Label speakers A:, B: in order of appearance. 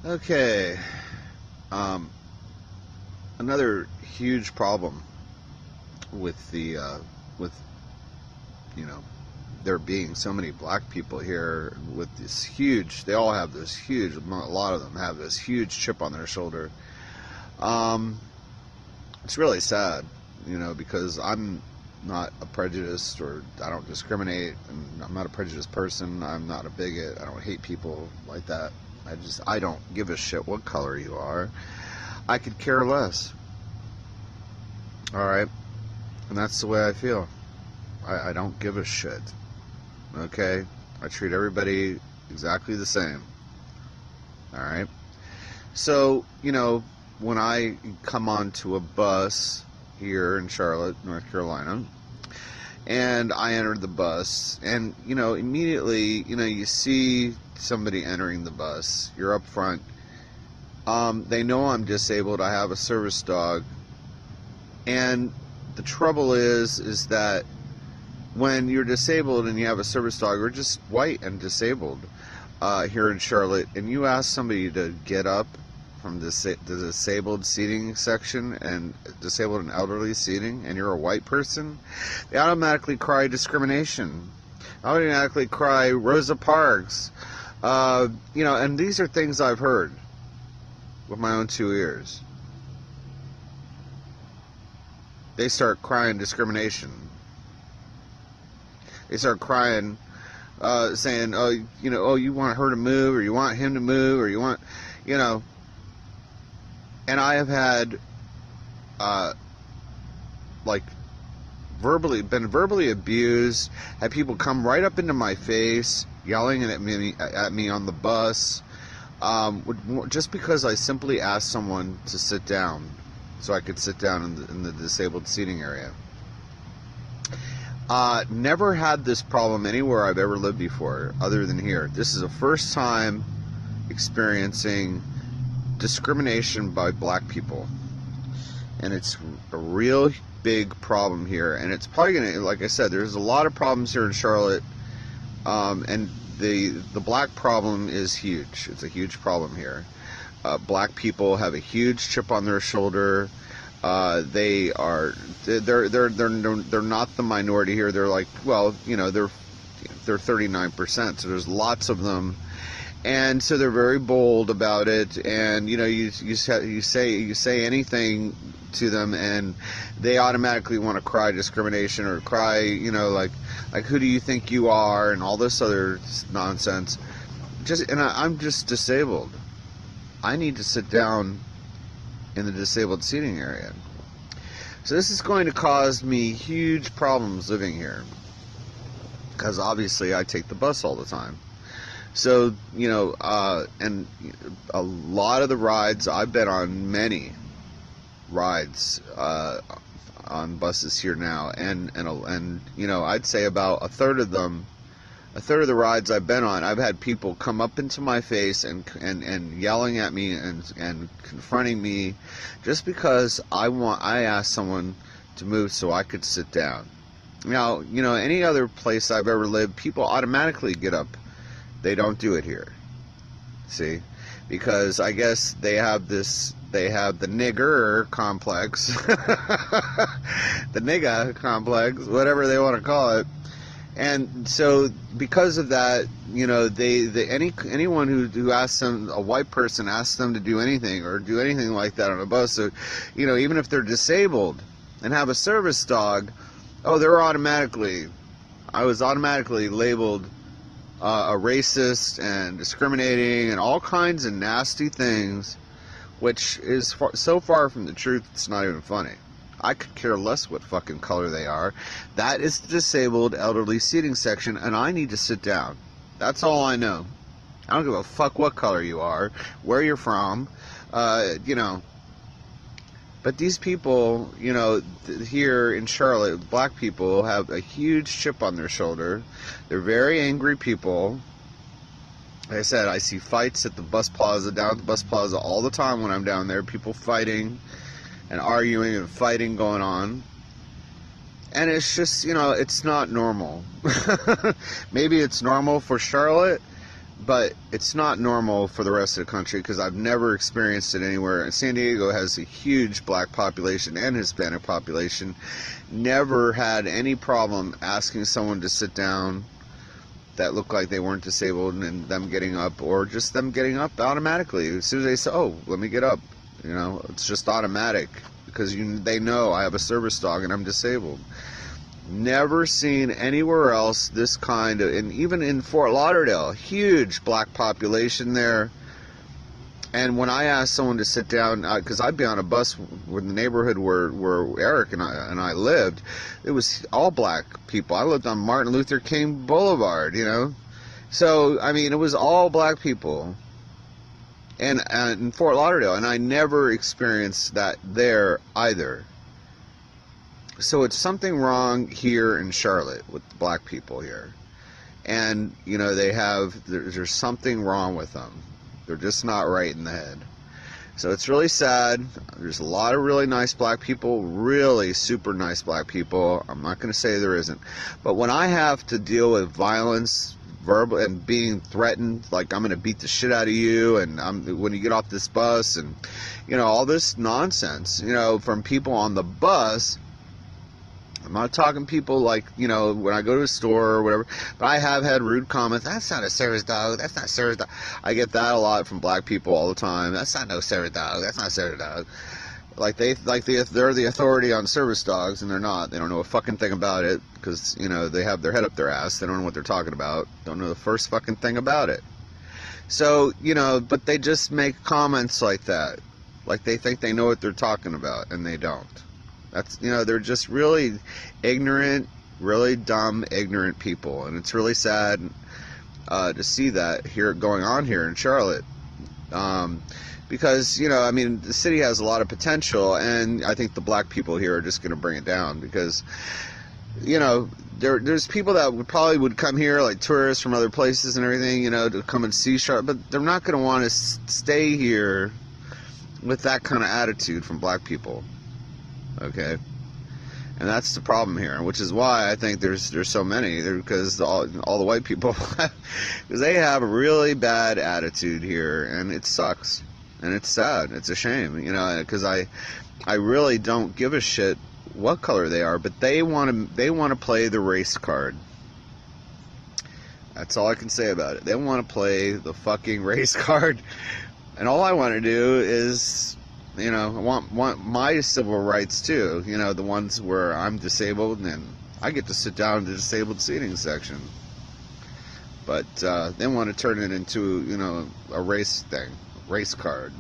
A: Okay. Um, Another huge problem with with you know there being so many black people here with this huge. They all have this huge. A lot of them have this huge chip on their shoulder. Um, it's really sad, because I'm not a prejudiced, or I don't discriminate, and I'm not a prejudiced person. I'm not a bigot. I don't hate people like that. I don't give a shit what color you are. I could care less. All right, and that's the way I feel. I don't give a shit. Okay, I treat everybody exactly the same. All right. So when I come onto a bus here in Charlotte, North Carolina, and I entered the bus, and immediately you see somebody entering the bus. You're up front. They know I'm disabled. I have a service dog. And the trouble is that when you're disabled and you have a service dog, or just white and disabled here in Charlotte, and you ask somebody to get up from the disabled seating section and disabled and elderly seating, and you're a white person, they automatically cry discrimination. Automatically cry Rosa Parks. And these are things I've heard with my own two ears. They start crying discrimination. They start crying, saying, "Oh, you want her to move, or you want him to move, or you want, And I have had, like, been verbally abused. Had people come right up into my face, yelling at me on the bus, just because I simply asked someone to sit down, so I could sit down in the disabled seating area. Never had this problem anywhere I've ever lived before, other than here. This is the first time experiencing discrimination by black people, and it's a real big problem here. And it's probably gonna, like I said, there's a lot of problems here in Charlotte, and the black problem is huge. It's a huge problem here. Black people have a huge chip on their shoulder. They're not the minority here. They're like, they're 39%. So there's lots of them, and so they're very bold about it. And you say anything to them, and they automatically want to cry discrimination, or cry, like who do you think you are, and all this other nonsense. I'm just disabled. I need to sit down in the disabled seating area. So this is going to cause me huge problems living here, because obviously I take the bus all the time. So, and a lot of the rides, I've been on many rides on buses here now, and I'd say about a third of the rides I've been on, I've had people come up into my face and yelling at me and confronting me, just because I asked someone to move so I could sit down. Now, any other place I've ever lived, people automatically get up. They don't do it here. See? Because I guess they have the nigger complex, the nigga complex, whatever they want to call it. And so, because of that, anyone who asks them, a white person asks them to do anything, or do anything like that on a bus, so, even if they're disabled and have a service dog, I was automatically labeled a racist and discriminating and all kinds of nasty things, which is so far from the truth, it's not even funny. I could care less what fucking color they are. That is the disabled elderly seating section, and I need to sit down. That's all I know. I don't give a fuck what color you are, where you're from, But these people, here in Charlotte, black people have a huge chip on their shoulder. They're very angry people. Like I said, I see fights at the bus plaza, down at the bus plaza all the time when I'm down there. People fighting and arguing and fighting going on. And it's just, it's not normal. Maybe it's normal for Charlotte, but it's not normal for the rest of the country because I've never experienced it anywhere. And San Diego has a huge black population and Hispanic population. Never had any problem asking someone to sit down that looked like they weren't disabled and them getting up, or just them getting up automatically. As soon as they say, oh, let me get up, you know, it's just automatic because they know I have a service dog and I'm disabled. Never seen anywhere else this kind of, and even in Fort Lauderdale, huge black population there. And when I asked someone to sit down, because I'd be on a bus with the neighborhood where Eric and I lived, it was all black people. I lived on Martin Luther King Boulevard, you know. So, I mean, it was all black people. And in Fort Lauderdale, and I never experienced that there either. So it's something wrong here in Charlotte with the black people here. And, you know, there's something wrong with them. They're just not right in the head. So it's really sad. There's a lot of really nice black people, really super nice black people. I'm not going to say there isn't. But when I have to deal with violence, verbal, and being threatened, like I'm going to beat the shit out of you, and when you get off this bus, and, you know, all this nonsense, you know, from people on the bus. I'm not talking people like, you know, when I go to a store or whatever, but I have had rude comments. That's not a service dog. That's not a service dog. I get that a lot from black people all the time. That's not no service dog. That's not a service dog. They're the authority on service dogs, and they're not. They don't know a fucking thing about it because, you know, they have their head up their ass. They don't know what they're talking about. Don't know the first fucking thing about it. So, you know, but they just make comments like that. Like they think they know what they're talking about, and they don't. That's, you know, they're just really ignorant, really dumb, ignorant people, and it's really sad to see that here going on here in Charlotte, because, you know, I mean, the city has a lot of potential, and I think the black people here are just going to bring it down because, you know, there's people that would come here, like tourists from other places and everything, you know, to come and see Charlotte, but they're not going to want to stay here with that kind of attitude from black people. Okay, and that's the problem here, which is why I think there's so many, because all the white people, because they have a really bad attitude here, and it sucks, and it's sad, it's a shame, you know, because I really don't give a shit what color they are, but they want to play the race card. That's all I can say about it. They want to play the fucking race card, and all I want to do is, you know, I want my civil rights too, you know, the ones where I'm disabled and I get to sit down in the disabled seating section. But they want to turn it into, you know, a race thing, race card.